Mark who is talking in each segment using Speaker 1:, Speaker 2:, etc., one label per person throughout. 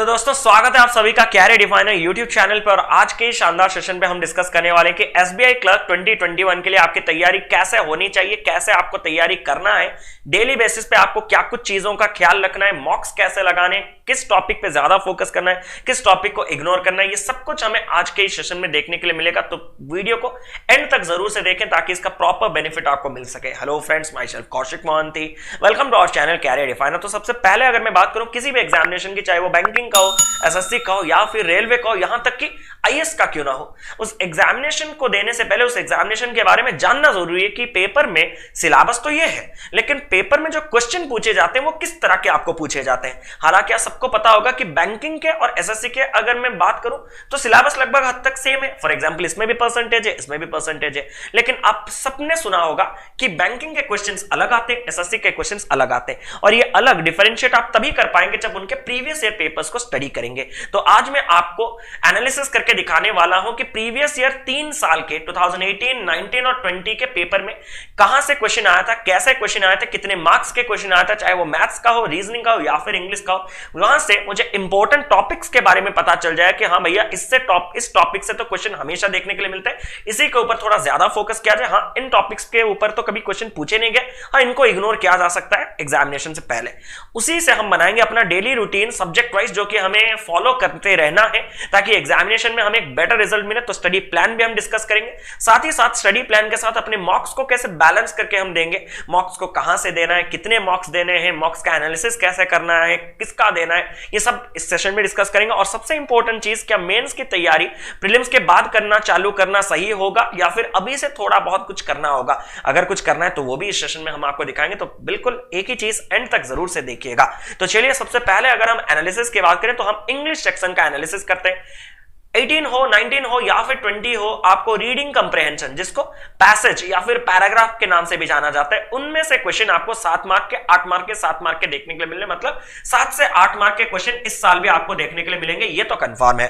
Speaker 1: तो दोस्तों स्वागत है आप सभी का कैरियर डिफाइनर यूट्यूब चैनल पर। और आज के शानदार सेशन पे हम डिस्कस करने वाले हैं कि एसबीआई क्लर्क 2021 के लिए आपकी तैयारी कैसे होनी चाहिए, कैसे आपको तैयारी करना है, डेली बेसिस पे आपको क्या कुछ चीजों का ख्याल रखना है, मॉक्स कैसे लगाने, किस टॉपिक पे ज्यादा फोकस करना है, किस टॉपिक को इग्नोर करना है, ये सब कुछ हमें आज के इस सेशन में देखने के लिए मिलेगा। तो वीडियो को एंड तक जरूर से देखें ताकि इसका प्रॉपर बेनिफिट आपको मिल सके। Hello friends, myself Kaushik Mohanty, welcome to our channel career definer. तो सबसे पहले अगर मैं बात करूं किसी भी एग्जामिनेशन की, चाहे वो बैंकिंग का हो, एसएससी का हो या फिर रेलवे का हो, यहां तक कि आईएएस का क्यों ना हो, उस एग्जामिनेशन को देने से पहले उस एग्जामिनेशन के बारे में जानना जरूरी है कि पेपर में सिलेबस तो ये है, लेकिन पेपर में जो क्वेश्चन पूछे जाते हैं वो किस तरह के आपको पूछे जाते हैं। हालांकि आप सबको पता होगा कि बैंकिंग के और एसएससी के अगर मैं बात करूं तो सिलेबस लगभग हद तक सेम है। फॉर एग्जांपल इसमें भी परसेंटेज है, इसमें भी परसेंटेज है, लेकिन आप सबने सुना होगा कि बैंकिंग के क्वेश्चंस अलग आते हैं, एसएससी के क्वेश्चंस अलग आते हैं। और ये अलग डिफरेंशिएट आप तभी कर पाएंगे जब उनके प्रीवियस ईयर पेपर्स को स्टडी करेंगे। तो आज मैं आपको एनालिसिस करके दिखाने वाला हूं कि प्रीवियस ईयर 3 साल के 2018, 19 और 20 के पेपर में कहां से क्वेश्चन आया था, कैसे क्वेश्चन आया था, कितने मार्क्स के क्वेश्चन आया था, चाहे वो मैथ्स का हो, रीजनिंग का हो या फिर इंग्लिश का हो। वहां से मुझे इंपॉर्टेंट टॉपिक्स के बारे में पता चल जाए कि हाँ भैया इस टॉपिक से तो क्वेश्चन हमेशा देखने के लिए मिलते हैं, इसी के ऊपर थोड़ा ज्यादा फोकस किया जाए। हाँ, इन टॉपिक्स के ऊपर तो कभी क्वेश्चन पूछे नहीं गए, हाँ इनको इग्नोर किया जा सकता है एग्जामिनेशन से पहले। उसी से हम बनाएंगे अपना डेली रूटीन सब्जेक्ट वाइज, जो कि हमें फॉलो करते रहना है ताकि एग्जामिनेशन में हमें एक बेटर रिजल्ट मिले। तो स्टडी प्लान भी हम डिस्कस करेंगे, साथ ही साथ स्टडी प्लान के साथ अपने मॉक्स को कैसे बैलेंस करके हम देंगे, मॉक्स को कहां से देना है, कितने मॉक्स देने हैं, मॉक्स का एनालिसिस कैसे करना है, किसका देना है, ये सब इस सेशन में डिस्कस करेंगे। और सबसे इंपॉर्टेंट चीज, क्या मेंस की तैयारी प्रीलिम्स के बाद करना चालू करना सही होगा या फिर अभी से थोड़ा बहुत कुछ करना होगा। अगर कुछ करना है तो वो भी इस सेशन में हम आपको दिखाएंगे, तो बिल्कुल एक ही चीज एंड तक जरूर से देखिएगा। तो चलिए सबसे पहले अगर हम एनालिसिस की बात करें तो हम इंग्लिश सेक्शन का एनालिसिस करते हैं। 18 हो, 19 हो या फिर 20 हो, आपको रीडिंग कंप्रेहेंशन, जिसको पैसेज या फिर पैराग्राफ के नाम से भी जाना जाता है, उनमें से क्वेश्चन आपको 7 मार्क के, 8 मार्क के, 7 मार्क के देखने के लिए मिलने, मतलब 7 से 8 मार्क के क्वेश्चन इस साल भी आपको देखने के लिए मिलेंगे, ये तो कंफर्म है।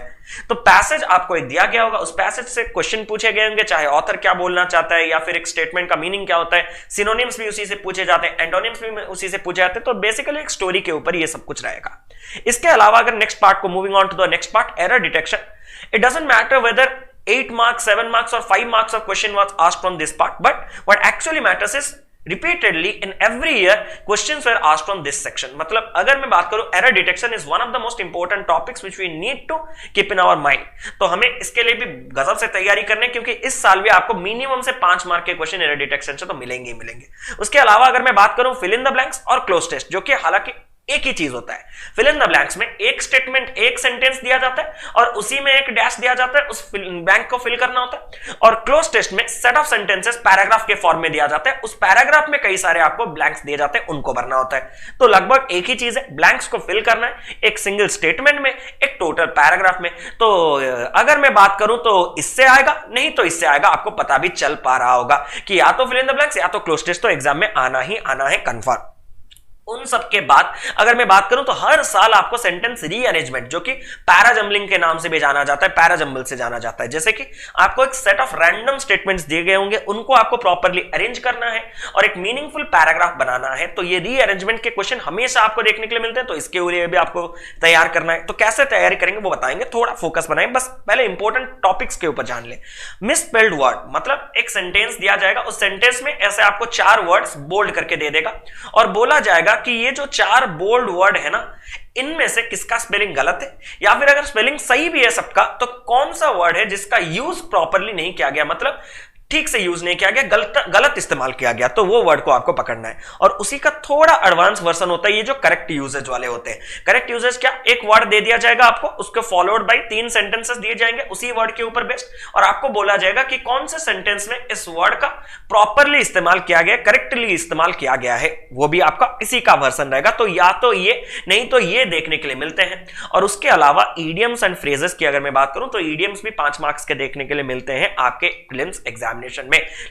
Speaker 1: तो पैसेज आपको एक दिया गया होगा, उस पैसेज से क्वेश्चन पूछे गए होंगे, चाहे ऑथर क्या बोलना चाहता है या फिर एक स्टेटमेंट का मीनिंग क्या होता है, सिनोनिम्स भी उसी से पूछे जाते हैं, एंटोनिम्स भी उसी से पूछे जाते हैं। तो बेसिकली एक स्टोरी के ऊपर ये सब कुछ रहेगा। इसके अलावा अगर नेक्स्ट पार्ट को moving on to the next part, error detection, it doesn't matter whether 8 marks, 7 marks or 5 marks of question was asked from this part, but what actually matters is repeatedly in every year questions were asked from this section। मतलब अगर मैं बात करूं, error detection is one of the most important topics which we need to keep in our mind। तो हमें इसके लिए भी गजब से तैयारी करनी है, क्योंकि इस साल भी आपको मिनिमम से 5 मार्क के क्वेश्चन error detection से तो मिलेंगे ही मिलेंगे। उसके अलावा अगर मैं बात करूं fill in the blanks और close test, जो कि हालांकि एक ही चीज होता है। फिल इन द ब्लैंक्स में एक स्टेटमेंट, एक सेंटेंस दिया जाता है और उसी में एक डैश दिया जाता है, उस ब्लैंक को फिल करना होता है। और क्लोज टेस्ट में सेट ऑफ सेंटेंसेस पैराग्राफ के फॉर्म में दिया जाता है, उस पैराग्राफ में कई सारे आपको ब्लैंक्स दिए जाते हैं, उनको भरना होता है। तो लगभग एक ही चीज है, ब्लैंक्स को फिल करना है, एक सिंगल स्टेटमेंट में, एक टोटल पैराग्राफ में। तो अगर मैं बात करूं तो इससे आएगा, नहीं तो इससे आएगा, आपको पता भी चल पा रहा होगा कि या तो फिल इन द ब्लैंक्स या तो क्लोज टेस्ट तो एग्जाम में आना ही आना है कंफर्म। उन सब के बाद अगर मैं बात करूं तो हर साल आपको सेंटेंस रीअरेंजमेंट, जो कि पैराजम्बलिंग के नाम से भी जाना जाता है, पैराजम्बल से जाना जाता है, जैसे कि आपको एक सेट ऑफ रैंडम स्टेटमेंट्स दिए गए होंगे, उनको आपको प्रॉपर्ली अरेंज करना है और एक मीनिंगफुल पैराग्राफ बनाना है। तो ये रीअरेंजमेंट के क्वेश्चन हमेशा आपको देखने के लिए मिलते हैं, तो इसके लिए भी आपको तैयार करना है। तो कैसे तैयारी करेंगे वो बताएंगे, थोड़ा फोकस बनाएं, बस पहले इंपॉर्टेंट टॉपिक्स के ऊपर जान ले। मिसस्पेल्ड वर्ड, मतलब एक सेंटेंस दिया जाएगा, उस सेंटेंस में ऐसे आपको 4 वर्ड्स बोल्ड करके दे देगा और बोला जाएगा कि ये जो 4 बोल्ड वर्ड है ना, इनमें से किसका स्पेलिंग गलत है, या फिर अगर स्पेलिंग सही भी है सबका तो कौन सा वर्ड है जिसका यूज प्रॉपर्ली नहीं किया गया, मतलब ठीक से यूज नहीं किया गया, गलत इस्तेमाल किया गया, तो वो वर्ड को आपको पकड़ना है। और उसी का थोड़ा एडवांस वर्जन होता है ये जो करेक्ट यूजेज वाले होते हैं। करेक्ट यूजेज क्या, एक वर्ड दे दिया जाएगा आपको, उसके फॉलोड बाय 3 सेंटेंसेस दिए जाएंगे उसी वर्ड के ऊपर बेस्ड, और आपको बोला जाएगा कि कौन से सेंटेंस में इस वर्ड का प्रॉपर्ली इस्तेमाल किया गया, करेक्टली इस्तेमाल किया गया है, वो भी आपका इसी का वर्जन रहेगा। तो या तो ये, नहीं तो ये देखने के लिए मिलते हैं। और उसके अलावा ईडियम्स एंड फ्रेजेस की अगर मैं बात करूं तो ईडियम्स भी 5 मार्क्स के देखने के लिए मिलते हैं आपके प्रीलिम्स एग्जाम में।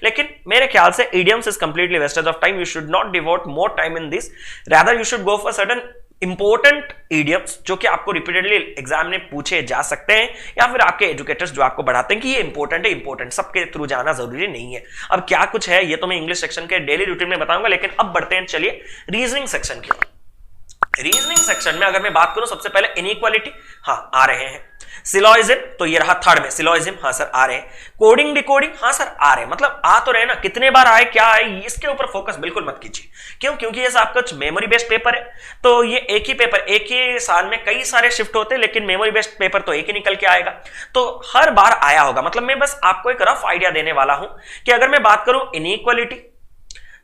Speaker 1: लेकिन मेरे ख्याल से idioms is completely wastage of time, you should not devote more time in this, rather you should go for certain important idioms जो कि आपको रिपीटेडली एग्जाम में पूछे जा सकते हैं, या फिर आपके एजुकेटर्स जो आपको बढ़ाते हैं कि ये इंपॉर्टेंट है, इंपॉर्टेंट सबके थ्रू जाना जरूरी नहीं है। अब क्या कुछ है ये तो मैं इंग्लिश सेक्शन के डेली रूटीन में बताऊंगा, लेकिन अब बढ़ते हैं चलिए रीजनिंग सेक्शन की। रीजनिंग सेक्शन में अगर मैं बात करूं सबसे पहले इनइक्वालिटी, हाँ आ रहे हैं। सिलॉजिज्म, तो ये रहा थर्ड में सिलॉजिज्म, हाँ सर आ रहे हैं। कोडिंग डिकोडिंग, हाँ सर आ रहे हैं, मतलब आ तो रहे ना, कितने बार आए क्या आए इसके ऊपर फोकस बिल्कुल मत कीजिए। क्यों? क्योंकि ये आपका मेमोरी बेस्ड पेपर है, तो ये एक ही पेपर एक ही साल में कई सारे शिफ्ट होते हैं, लेकिन मेमोरी बेस्ड पेपर तो एक ही निकल के आएगा, तो हर बार आया होगा। मतलब मैं बस आपको एक रफ आइडिया देने वाला हूं कि अगर मैं बात करूं इनइक्वालिटी,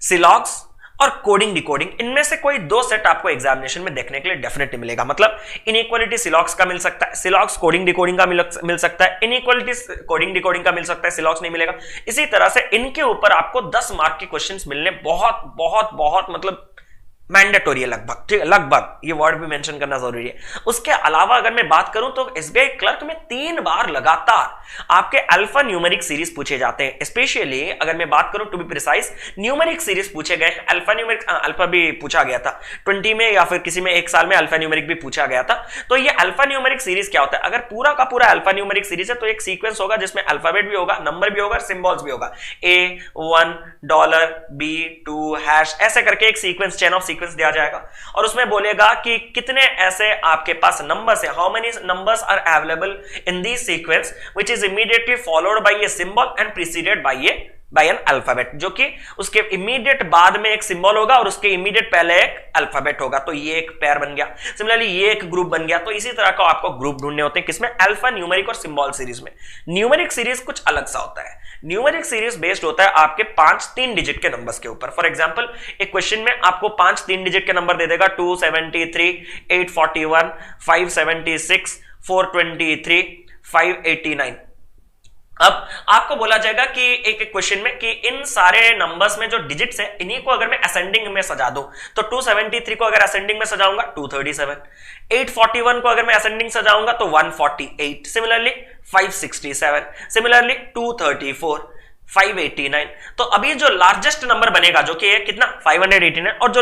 Speaker 1: सिलॉग्स और कोडिंग डिकोडिंग, इनमें से कोई दो सेट आपको एग्जामिनेशन में देखने के लिए डेफिनेटली मिलेगा। मतलब इनइक्वालिटी सिलॉग्स का मिल सकता है, सिलॉग्स कोडिंग डिकोडिंग का मिल सकता है, इनइक्वालिटी कोडिंग डिकोडिंग का मिल सकता है, सिलॉग्स नहीं मिलेगा। इसी तरह से इनके ऊपर आपको 10 मार्क के क्वेश्चंस मिलने बहुत बहुत बहुत मतलब मैंडेटोरी है, लगभग, ठीक है, लगभग ये वर्ड भी मेंशन करना जरूरी है। उसके अलावा अगर मैं बात करूं तो एसबीआई क्लर्क में 3 बार लगातार आपके अल्फा न्यूमेरिक सीरीज पूछे जाते हैं। स्पेशली अगर मैं बात करूं to be precise, numeric series पूछे गए, अल्फा न्यूमेरिक, अल्फा भी पूछा गया था 20 में या फिर किसी में एक साल में अल्फा न्यूमेरिक भी पूछा गया था। तो ये अल्फा न्यूमेरिक सीरीज क्या होता है? अगर पूरा का पूरा अल्फा न्यूमेरिक सीरीज है तो एक सीक्वेंस होगा जिसमें अल्फाबेट भी होगा, नंबर भी होगा, सिंबल्स भी होगा, A1 $, B2 हैश, ऐसे करके एक सीक्वेंस, चेन ऑफ सीक्वेंस दिया जाएगा और उसमें बोलेगा कि कितने ऐसे आपके पास नंबर्स है, how many numbers are available in this sequence which is immediately followed by a symbol and preceded by an alphabet, जो कि उसके इमीडिएट बाद में एक सिंबल होगा और उसके इमीडिएट पहले एक अल्फाबेट होगा, तो ये एक पेयर बन गया। सिमिलरली ये एक ग्रुप बन गया। तो इसी तरह का आपको ग्रुप ढूंढने होते हैं, किसमें? अल्फा न्यूमेरिक और सिंबल सीरीज में। न्यूमेरिक सीरीज कुछ अलग सा होता है। न्यूमेरिक सीरीज बेस्ड होता है आपके 5 3 डिजिट के नंबर्स के ऊपर। फॉर एग्जांपल एक क्वेश्चन में आपको 5 3 डिजिट के नंबर दे देगा, 273, 841, 576, 423, 589। अब आपको बोला जाएगा कि एक क्वेश्चन में कि इन सारे नंबर्स में जो डिजिट्स है इन्हीं को अगर मैं असेंडिंग में सजा दूं तो 273 को अगर असेंडिंग में सजाऊंगा 237, 841 को अगर मैं असेंडिंग सजाऊंगा तो 148, सिमिलरली 567, सिमिलरली 234, 589। तो अभी जो लार्जेस्ट नंबर बनेगा जो कि कितना 589 और जो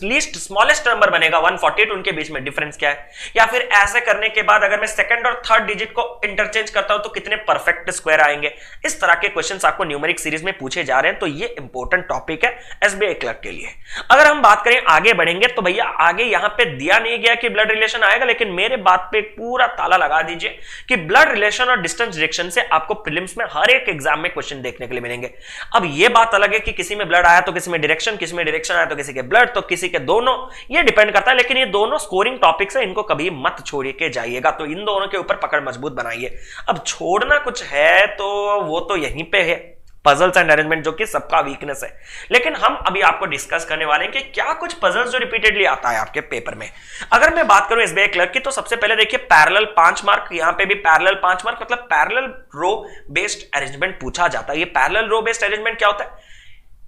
Speaker 1: लीस्ट स्मॉलेस्ट नंबर बनेगा 148, उनके बीच में डिफरेंस क्या है? या फिर ऐसे करने के बाद अगर मैं सेकंड और थर्ड डिजिट को इंटरचेंज करता हूं तो कितने परफेक्ट स्क्वायर आएंगे? इस तरह के क्वेश्चंस आपको न्यूमेरिक सीरीज में पूछे जा रहे हैं, तो ये इंपॉर्टेंट टॉपिक है एसबीआई क्लर्क के लिए। अगर हम बात करें आगे बढ़ेंगे तो भैया आगे यहां पे दिया नहीं गया कि ब्लड रिलेशन आएगा, लेकिन मेरे बात पे पूरा ताला लगा दीजिए कि ब्लड रिलेशन और डिस्टेंस डिरेक्शन से आपको प्रीलिम्स में हर एक एग्जाम में क्वेश्चन देखने के लिए मिलेंगे। अब यह बात अलग है कि किसी में ब्लड आया तो किसी में डायरेक्शन, किसी में डायरेक्शन आया तो किसी के ब्लड, तो किसी के दोनों, ये डिपेंड करता है। लेकिन ये दोनों स्कोरिंग टॉपिक्स है, इनको कभी मत छोड़ के जाइएगा, तो इन दोनों के ऊपर पकड़ मजबूत बनाइए। अब छोड़ना कुछ है तो वो तो यहीं पे है, पजल्स एंड अरेंजमेंट, जो कि सबका वीकनेस है। लेकिन हम अभी आपको डिस्कस करने वाले हैं कि क्या कुछ पजल्स जो रिपीटेडली आता है आपके पेपर में। अगर मैं बात करूं एसबीआई क्लर्क की, तो सबसे पहले देखिए पैरेलल 5 मार्क, यहां पे भी पैरेलल 5 मार्क, मतलब पैरेलल रो बेस्ड अरेंजमेंट पूछा जाता है। ये पैरेलल रो बेस्ड अरेंजमेंट क्या होता है?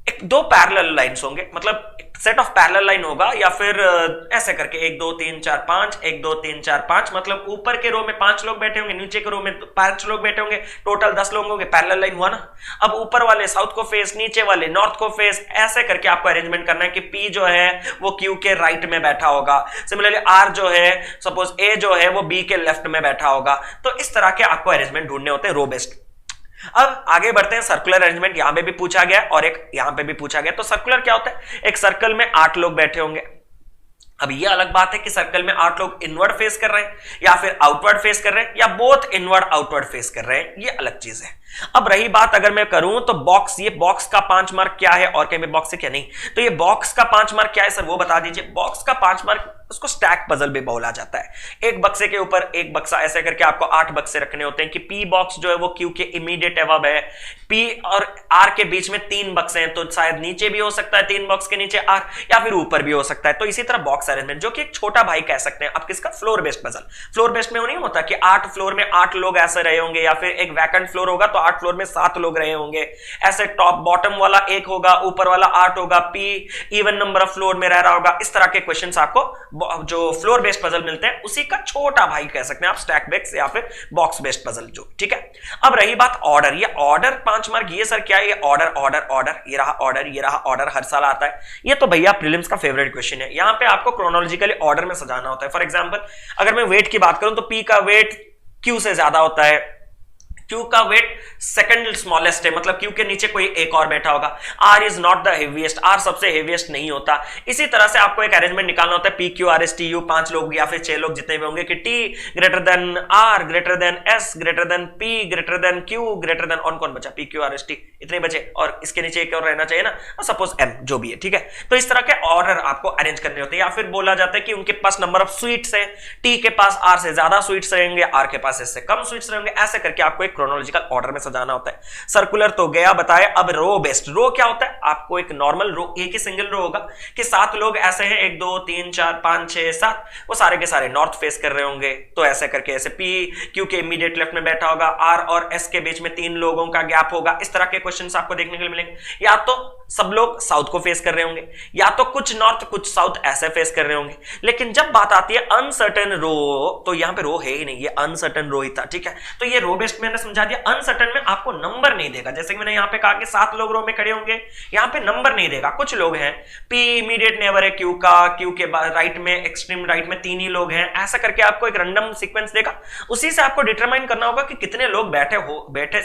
Speaker 1: एक दो पैरेलल लाइंस होंगे, मतलब सेट ऑफ पैरेलल लाइन होगा, या फिर ऐसे करके 1 2 3 4 5, 1 2 3 4 5, मतलब ऊपर के रो में 5 लोग बैठे होंगे, नीचे के रो में 5 लोग बैठे होंगे, टोटल 10 लोग होंगे, पैरेलल लाइन हुआ ना। अब ऊपर वाले साउथ को फेस, नीचे वाले नॉर्थ को फेस, ऐसे करके आपको अरेंजमेंट करना है कि P जो है वो Q के राइट में बैठा होगा, सिमिलरली R जो है, सपोज A जो है वो B के लेफ्ट में बैठा होगा। तो इस तरह के आपको अरेंजमेंट ढूंढने होते हैं रो बेस्ड। अब आगे बढ़ते हैं, सर्कुलर अरेंजमेंट यहां पे भी पूछा गया और एक यहां पे भी पूछा गया। तो सर्कुलर क्या होता है? एक सर्कल में 8 लोग बैठे होंगे। अब ये अलग बात है कि सर्कल में 8 लोग इनवर्ड फेस कर रहे हैं या फिर आउटवर्ड फेस कर रहे हैं या बोथ इनवर्ड आउटवर्ड फेस कर रहे हैं, ये अलग चीज है। अब रही बात अगर मैं करूं तो बॉक्स, ये बॉक्स का 5 मार्क क्या है और कहीं बॉक्स है क्या नहीं, तो ये बॉक्स का 5 मार्क क्या है सर वो बता दीजिए। बॉक्स का 5 मार्क, उसको स्टैक पजल भी बोला जाता है। एक बक्से के ऊपर एक बक्सा, ऐसे करके आपको 8 बक्से रखने होते हैं कि P बॉक्स जो है वो Q के इमीडिएट अबव है, P और R के बीच में 3 बक्से हैं, तो शायद नीचे भी हो सकता है 3 बॉक्स के नीचे R, या फिर ऊपर भी हो सकता है। तो इसी तरह बॉक्स अरेंजमेंट, जो कि एक छोटा भाई कह सकते हैं आप किसका, floor based puzzle. Floor based में वो नहीं होता कि 8 फ्लोर में 8 लोग ऐसे रहे होंगे, या फिर एक वैकेंट फ्लोर होगा तो 8 फ्लोर में 7 लोग रहे होंगे, ऐसे टॉप बॉटम वाला एक होगा, ऊपर वाला 8 होगा, P even number of floor में रह रहा होगा। इस तरह के क्वेश्चंस आपको जो फ्लोर बेस्ड पजल मिलते हैं उसी का छोटा भाई कह सकते हैं आप, स्टैक बेस्ड या फिर बॉक्स बेस्ड पजल जो, ठीक है। अब रही बात ऑर्डर, ये ऑर्डर 5 मार्क, ये सर क्या है? ये ऑर्डर ऑर्डर ऑर्डर, ये रहा ऑर्डर, ये रहा ऑर्डर, हर साल आता है ये, तो भैया प्रीलिम्स का फेवरेट क्वेश्चन है। यहां पे आपको क्रोनोलॉजिकली ऑर्डर में सजाना होता है। फॉर एग्जांपल अगर मैं वेट की बात करूं तो P का वेट Q से ज्यादा होता है, क्यू का वेट सेकंड स्मॉलेस्ट है, मतलब क्यू के नीचे कोई एक और बैठा होगा। R is not the heaviest, R सबसे हेवीएस्ट नहीं होता। इसी तरह से आपको एक अरेंजमेंट निकालना होता है P Q R S T you, 5 लोग या फिर 6 लोग जितने भी होंगे, कि T greater than R greater than S greater than P greater than Q greater than, और कौन बचा, P Q R S T, इतने बचे, और इसके नीचे एक और रहना चाहिए ना, सपोज एम, जो भी है, ठीक है। तो इस तरह के ऑर्डर आपको अरेंज करने होते हैं। या फिर बोला जाता है कि उनके पास नंबर ऑफ स्वीट्स है, टी के पास आर से ज्यादा स्वीट्स रहेंगे, आर के पास एस से कम स्वीट्स रहेंगे, ऐसे करके आपको एक क्रोनोलॉजिकल ऑर्डर सजाना होता है। सर्कुलर तो गया बताए। अब रो बेस्ड, रो क्या होता है, आपको एक नॉर्मल रो, एक ही सिंगल रो होगा कि 7 लोग ऐसे हैं, 1 2 3 4 5 6 7, वो सारे के सारे नॉर्थ फेस कर रहे होंगे, तो ऐसे करके ऐसे पी क्यू के इमीडिएट लेफ्ट में बैठा होगा, आर और एस के बीच में 3 लोगों का गैप होगा। इस तरह के क्वेश्चंस आपको देखने के लिए मिलेंगे। या तो सब लोग साउथ को फेस कर रहे होंगे, या तो कुछ नॉर्थ कुछ साउथ ऐसे फेस कर रहे होंगे। लेकिन जब बात आती है अनसर्टेन रो, तो यहां पे रो है ही नहीं, ये अनसर्टेन रो ही था, ठीक है। तो ये रो बेस्ड मैंने समझा दिया। अनसर्टेन में आपको नंबर नहीं देगा, जैसे कि मैंने यहां पे कहा कि 7 लोग रो में खड़े होंगे, यहां पे नंबर नहीं देगा। कुछ लोग हैं, पी इमीडिएट नेबर है क्यू का, क्यू के राइट में एक्सट्रीम राइट में 3 ही लोग हैं, ऐसा करके आपको एक रैंडम सीक्वेंस देगा। उसी से आपको डिटरमाइन करना होगा कि कितने लोग बैठ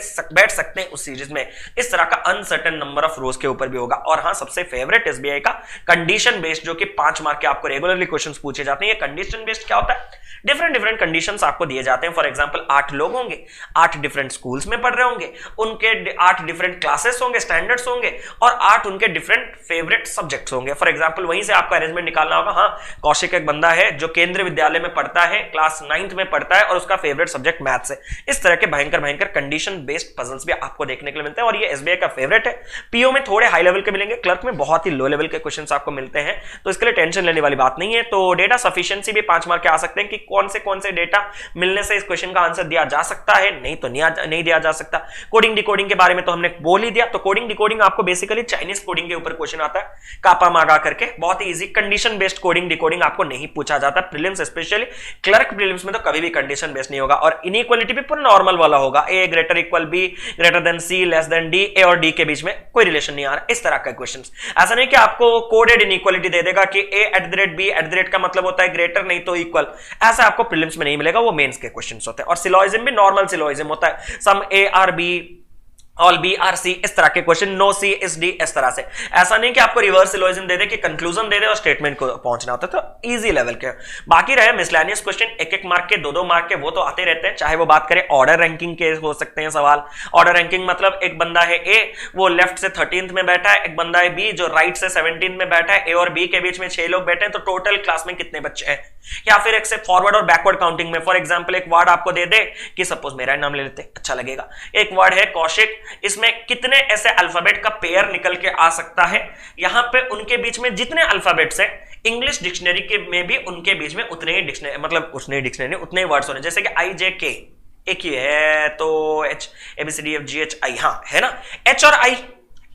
Speaker 1: सकते हैं उस सीरीज में। इस तरह का अनसर्टेन नंबर ऑफ रोज के ऊपर भी होगा। और हां, सबसे फेवरेट एसबीआई का कंडीशन बेस्ड, जो कि 5 मार्क के आपको रेगुलरली क्वेश्चंस पूछे जाते हैं। ये कंडीशन बेस्ड क्या होता है, डिफरेंट कंडीशंस आपको दिए जाते हैं। फॉर एग्जांपल 8 लोग होंगे, 8 डिफरेंट स्कूल्स में पढ़ रहे होंगे, उनके 8 डिफरेंट क्लासेस होंगे, स्टैंडर्ड्स होंगे, और 8 उनके डिफरेंट फेवरेट सब्जेक्ट्स होंगे। फॉर एग्जांपल वहीं से आपका अरेंजमेंट निकालना होगा। हाँ, कौशिक एक बंदा है जो केंद्रीय विद्यालय में पढ़ता है, क्लास 9th में पढ़ता है, और उसका फेवरेट सब्जेक्ट मैथ्स है। इस तरह के भयंकर कंडीशन बेस्ड पजल्स भी आपको देखने के लिए मिलते हैं, और ये एसबीआई का फेवरेट है। पीओ में थोड़े हाई लेवल के मिलेंगे, क्लर्क में बहुत ही लो लेवल के क्वेश्चंस आपको मिलते हैं, तो इसके लिए टेंशन लेने वाली बात नहीं है। तो डेटा सफिशिएंसी भी 5 मार्क के आ सकते हैं कि कौन से डेटा मिलने से इस क्वेश्चन का आंसर दिया जा सकता है, नहीं तो नहीं दिया जा सकता। कोडिंग डिकोडिंग के बारे में तो हमने बोल ही दिया। तो कोडिंग डिकोडिंग आपको बेसिकली चाइनीज कोडिंग के ऊपर क्वेश्चन आता है, कापा मागा करके, बहुत ही easy. Condition based coding decoding आपको नहीं पूछा जाता प्रीलिम्स, स्पेशली क्लर्क प्रीलिम्स में तो कभी भी कंडीशन बेस्ड नहीं होगा। और इनइक्वालिटी भी पूरा नॉर्मल वाला होगा, A greater equal B greater than C less than D, A और डी के बीच में कोई रिलेशन नहीं आ रहा, इस तरह का क्वेश्चन। ऐसा नहीं कि आपको कोडेड इनइक्वालिटी दे देगा कि A at the rate B at the rate का मतलब होता है ग्रेटर नहीं तो इक्वल, ऐसा आपको प्रीलिम्स में नहीं मिलेगा, वो मेंस के क्वेश्चंस होते हैं। और सिलोइज्म भी नॉर्मल सिलोइज्म होता है, some A are B all B are C, इस तरह के क्वेश्चन, नो सी इस डी, इस तरह से। ऐसा नहीं कि आपको रिवर्स सिलोइज्म दे दे कि कंक्लूजन दे दे और स्टेटमेंट को पहुंचना होता है, तो इजी लेवल के। बाकी रहे मिसलेनियस क्वेश्चन, 1-1 मार्क के 2-2 मार्क के, वो तो आते रहते हैं। चाहे वो बात करें ऑर्डर रैंकिंग के हो सकते हैं सवाल। ऑर्डर रैंकिंग मतलब एक बंदा है ए, वो लेफ्ट से 13th में बैठा है, एक बंदा है बी जो राइट से 17th में बैठा है, ए और बी के बीच में 6 लोग बैठे हैं, तो टोटल क्लास में कितने बच्चे हैं। या फिर एक से फॉरवर्ड और बैकवर्ड काउंटिंग में, फॉर एग्जाम्पल एक वर्ड आपको दे दे कि सपोज मेरा नाम ले लेते, अच्छा लगेगा, एक वर्ड है कौशिक, इसमें कितने ऐसे अल्फाबेट का पेयर निकल के आ सकता है। यहां पे उनके बीच में जितने अल्फाबेट्स है, इंग्लिश डिक्शनरी के में भी उनके बीच में उतने ही डिक्शनरी, मतलब उतने ही वर्ड्स होने, जैसे कि आई जे के एक ही है, तो H A B C D F G H I, हाँ है ना, एच और I,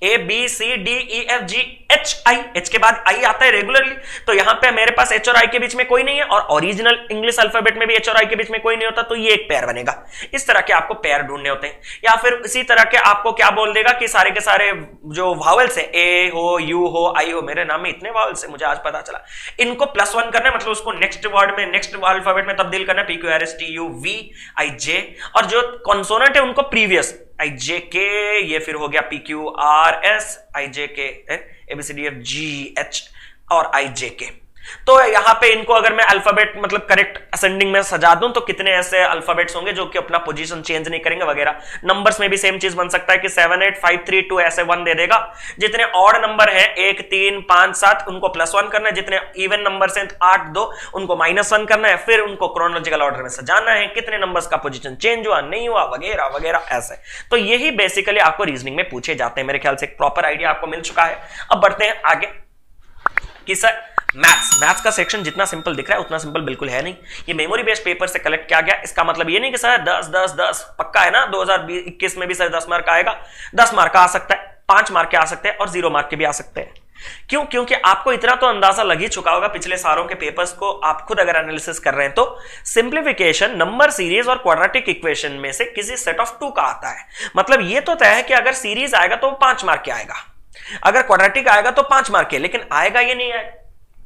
Speaker 1: A B C D E F G H I, H के बाद आई आता है रेगुलरली, तो यहां पे मेरे पास एच और आई के बीच में कोई नहीं है, और ओरिजिनल इंग्लिश अल्फाबेट में भी एच और आई के बीच में कोई नहीं होता, तो ये एक पेयर बनेगा। इस तरह के आपको पेयर ढूंढने होते हैं। या फिर इसी तरह के आपको क्या बोल देगा कि सारे के सारे जो वावल्स है, ए हो, यू हो, आई हो, मेरे नाम में इतने वावल्स है मुझे आज पता चला, इनको +1 करना है, मतलब उसको नेक्स्ट वर्ड में, नेक्स्ट अल्फाबेट में तब्दील करना है, P Q R S T U V I J, और जो कॉन्सोनेंट है उनको प्रीवियस आई जे के, ये फिर हो गया P Q R S I J के, A B C D F G H और आई जे के। तो यहां पे इनको अगर मैं अल्फाबेट मतलब करेक्ट असेंडिंग में सजा दूं तो कितने ऐसे अल्फाबेट्स होंगे जो कि अपना पोजीशन चेंज नहीं करेंगे वगैरह। नंबर्स में भी सेम चीज बन सकता है कि 7 8 5 3 2 ऐसे 1 दे देगा। जितने ऑड नंबर हैं 1 3 5 7 उनको +1 करना है, जितने इवन नंबर्स हैं 8 2 उनको -1 करना है, फिर उनको क्रोनोलॉजिकल ऑर्डर में सजाना है, कितने नंबर्स का पोजीशन चेंज हुआ नहीं हुआ वगैरह वगैरह ऐसे। तो यही बेसिकली आपको रीजनिंग में पूछे जाते हैं। मेरे ख्याल से एक प्रॉपर आइडिया आपको मिल चुका है। अब बढ़ते हैं आगे कि सर मैथ्स का सेक्शन जितना सिंपल दिख रहा है उतना सिंपल बिल्कुल है नहीं। ये मेमोरी बेस्ड पेपर से कलेक्ट किया गया, इसका मतलब ये नहीं कि सर 10 10 10 पक्का है ना, 2021 में भी सर 10 मार्क आएगा। 10 मार्क का आ सकता है, 5 मार्क के आ सकते हैं और 0 मार्क के भी आ सकते हैं। क्यों? क्योंकि आपको इतना तो अंदाजा लग ही चुका होगा पिछले सालों के पेपर्स को आप खुद अगर एनालिसिस कर रहे हैं तो, सिंप्लीफिकेशन नंबर सीरीज और क्वाड्रेटिक इक्वेशन में से किसी सेट ऑफ 2 का आता है। मतलब ये तो तय है कि अगर सीरीज आएगा तो 5 मार्क के आएगा, अगर क्वाड्रेटिक आएगा तो 5 मार्क के, लेकिन आएगा ये नहीं आएगा।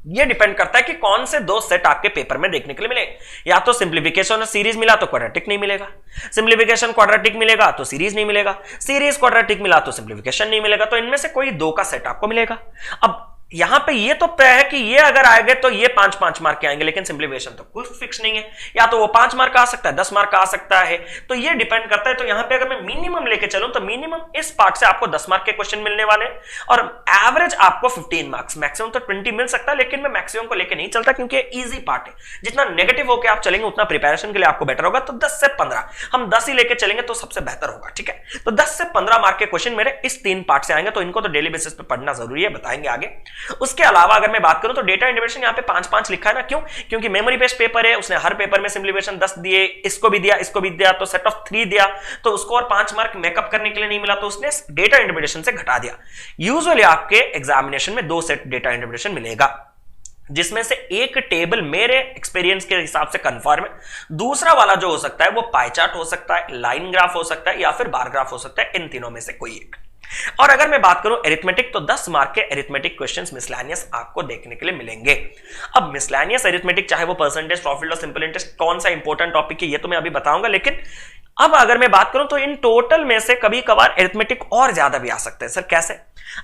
Speaker 1: ये डिपेंड करता है कि कौन से दो सेट आपके पेपर में देखने के लिए मिले। या तो सिंप्लीफिकेशन और सीरीज मिला तो क्वाड्रेटिक नहीं मिलेगा, सिंप्लीफिकेशन क्वाड्रेटिक मिलेगा तो सीरीज नहीं मिलेगा, सीरीज क्वाड्रेटिक मिला तो सिंप्लीफिकेशन नहीं मिलेगा। तो इनमें से कोई दो का सेट आपको मिलेगा। अब यहां पे ये तो तय है कि ये अगर आएंगे तो ये 5-5 मार्क के आएंगे, लेकिन सिंप्लीफिकेशन तो कुछ फिक्स नहीं है, या तो वो 5 मार्क का आ सकता है, 10 मार्क का आ सकता है। तो ये डिपेंड करता है। तो यहां पे अगर मैं मिनिमम लेके चलूं तो मिनिमम इस पार्ट से आपको 10 मार्क के क्वेश्चन मिलने वाले हैं और एवरेज आपको 15 मार्क्स, मैक्सिमम तो 20 मिल सकता है, लेकिन मैं मैक्सिमम को लेके नहीं चलता क्योंकि इजी पार्ट है। जितना नेगेटिव होकर आप चलेंगे उतना प्रिपरेशन के लिए आपको बेटर होगा। तो 10 से 15 हम 10 ही लेके चलेंगे तो सबसे बेहतर होगा, ठीक है। तो 10 से 15 मार्क के क्वेश्चन मेरे इस 3 पार्ट से आएंगे, तो इनको तो डेली बेसिस पे पढ़ना जरूरी है, बताएंगे आगे। उसके अलावा अगर मैं बात करूं तो डेटा इंटीग्रेशन यहां पे 5-5 लिखा है ना, क्यों? क्योंकि मेमोरी बेस्ड पेपर है, उसने हर पेपर में सिंप्लीफिकेशन 10 दिए, इसको भी दिया, इसको भी दिया, तो सेट ऑफ 3 दिया, तो उसको और 5 मार्क मेकअप करने के लिए नहीं मिला, तो उसने डेटा इंटरप्रिटेशन से घटा दिया। यूजुअली आपके एग्जामिनेशन में 2 सेट डेटा इंटरप्रिटेशन मिलेगा, जिसमें से एक टेबल मेरे एक्सपीरियंस के हिसाब से कंफर्म है, दूसरा वाला जो हो सकता है वो पाई चार्ट हो सकता है, लाइन ग्राफ हो सकता है, या फिर बार ग्राफ हो सकता है। इन तीनों में से कोई एक। और अगर मैं बात करूं एरिथमेटिक, तो 10 मार्क के एरिथमेटिक क्वेश्चंस मिसलेनियस आपको देखने के लिए मिलेंगे। अब मिसलेनियस एरिथमेटिक, चाहे वो परसेंटेज, प्रॉफिट और सिंपल इंटरेस्ट, कौन सा इंपॉर्टेंट टॉपिक है ये तो मैं अभी बताऊंगा, लेकिन अब अगर मैं बात करूं तो इन टोटल में से कभी कभार एरिथमेटिक और ज्यादा भी आ सकते हैं। सर कैसे?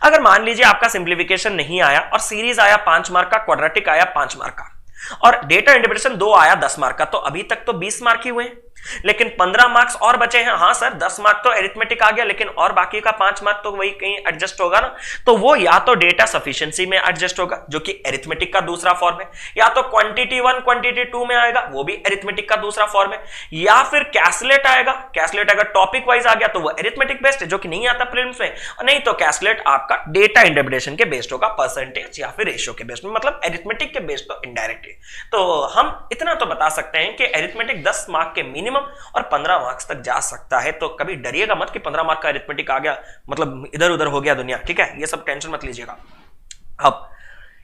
Speaker 1: अगर मान लीजिए आपका सिंप्लीफिकेशन नहीं आया और सीरीज आया 5 मार्क का, क्वाड्रेटिक आया 5 मार्क का, और डेटा इंटरप्रिटेशन 2 आया 10 मार्क का, तो अभी तक तो 20 मार्क ही हुए हैं, लेकिन 15 मार्क्स और बचे हैं। हाँ सर 10 मार्क तो एरिथमेटिक आ गया, लेकिन और बाकी का 5 मार्क तो वही कहीं एडजस्ट होगा ना, तो वो या तो डेटा सफिशिएंसी में एडजस्ट होगा जो कि एरिथमेटिक का दूसरा फॉर्म है, या तो क्वांटिटी 1 क्वांटिटी 2 में आएगा, वो भी एरिथमेटिक का दूसरा फॉर्म है, या फिर कैसलेट आएगा। कैसलेट अगर टॉपिक वाइज आ गया तो वो एरिथमेटिक बेस्ड है जो कि नहीं आता प्रीलिम्स में, और नहीं तो कैसलेट आपका डेटा इंटरप्रिटेशन के बेस्ड होगा, परसेंटेज या फिर रेशियो के बेस्ड में, मतलब एरिथमेटिक के बेस्ड तो इनडायरेक्टली। तो हम इतना तो बता सकते हैं कि एरिथमेटिक 10 मार्क के मिनिमम और 15 मार्क्स तक जा सकता है। तो कभी डरिएगा मत कि 15 मार्क का अरिथमेटिक आ गया मतलब इधर उधर हो गया दुनिया, ठीक है, ये सब टेंशन मत लीजिएगा। अब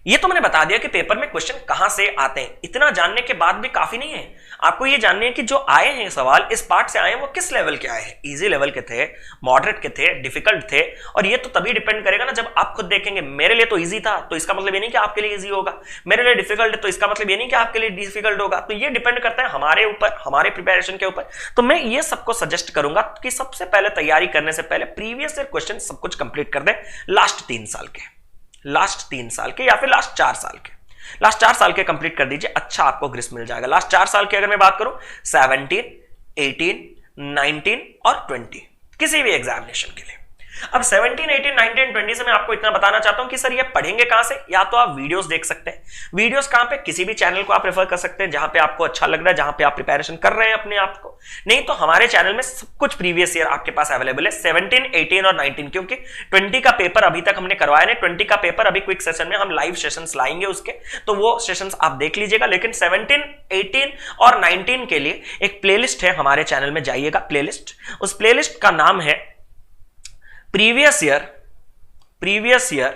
Speaker 1: ये तो मैंने बता दिया कि पेपर में क्वेश्चन कहां से आते हैं। इतना जानने के बाद भी काफी नहीं है, आपको ये जानने हैं कि जो आए हैं सवाल इस पार्ट से आए हैं वो किस लेवल के आए हैं, इजी लेवल के थे, मॉडरेट के थे, डिफिकल्ट थे। और ये तो तभी डिपेंड करेगा ना जब आप खुद देखेंगे। मेरे लिए तो इजी था तो इसका मतलब ये नहीं कि आपके लिए इजी होगा, मेरे लिए डिफिकल्ट है तो इसका मतलब ये नहीं कि आपके लिए डिफिकल्ट होगा। तो ये डिपेंड करता है हमारे ऊपर, हमारे प्रिपरेशन के ऊपर। तो मैं ये सबको सजेस्ट करूंगा कि सबसे पहले तैयारी करने से पहले प्रीवियस ईयर क्वेश्चन सब कुछ कंप्लीट कर दें, लास्ट 3 साल के, लास्ट 3 साल के या फिर लास्ट 4 साल के, लास्ट 4 साल के कंप्लीट कर दीजिए, अच्छा आपको ग्रिस मिल जाएगा। लास्ट 4 साल की अगर मैं बात करूं 17, 18, 19 और 20 किसी भी एग्जामिनेशन के लिए। अब 17, 18, 19, 20 से मैं आपको इतना बताना चाहता हूं कि सर ये पढ़ेंगे कहां से? या तो आप वीडियोस देख सकते हैं। वीडियोस कहां पे? किसी भी चैनल को आप रेफर कर सकते हैं जहां पे आपको अच्छा लग रहा है, जहां पे आप प्रिपरेशन कर रहे हैं अपने आप को। नहीं तो हमारे चैनल में सब कुछ प्रीवियस ईयर आपके पास अवेलेबल है, 17, 18 और 19, क्योंकि 20 का पेपर अभी तक हमने करवाया नहीं। 20 का पेपर अभी क्विक सेशन में हम लाइव सेशंस लाएंगे उसके, तो वो सेशंस आप देख लीजिएगा। लेकिन 17, 18 और 19 के लिए एक प्लेलिस्ट है हमारे चैनल में, जाइएगा प्लेलिस्ट, उस प्लेलिस्ट का नाम है प्रीवियस ईयर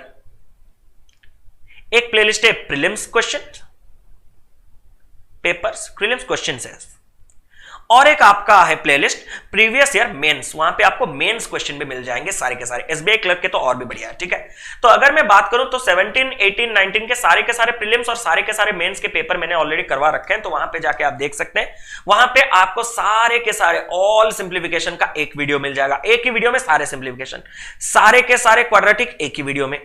Speaker 1: एक प्लेलिस्ट है prelims question papers, prelims question है, और एक आपका है प्लेलिस्ट प्रीवियस ईयर मेंस, वहां पे आपको मेंस क्वेश्चन भी मिल जाएंगे सारे के सारे। एसबीआई क्लर्क के तो और भी बढ़िया है, ठीक है। तो अगर मैं बात करूं तो 17, 18, 19 के सारे प्रीलिम्स और सारे के सारे मेंस के पेपर मैंने ऑलरेडी करवा रखे हैं, तो वहां पे जाके आप देख सकते हैं। वहां पे आपको सारे के सारे ऑल सिंप्लीफिकेशन का एक वीडियो मिल जाएगा, एक ही वीडियो में सारे सिंप्लीफिकेशन, सारे के सारे क्वाड्रेटिक एक ही वीडियो में,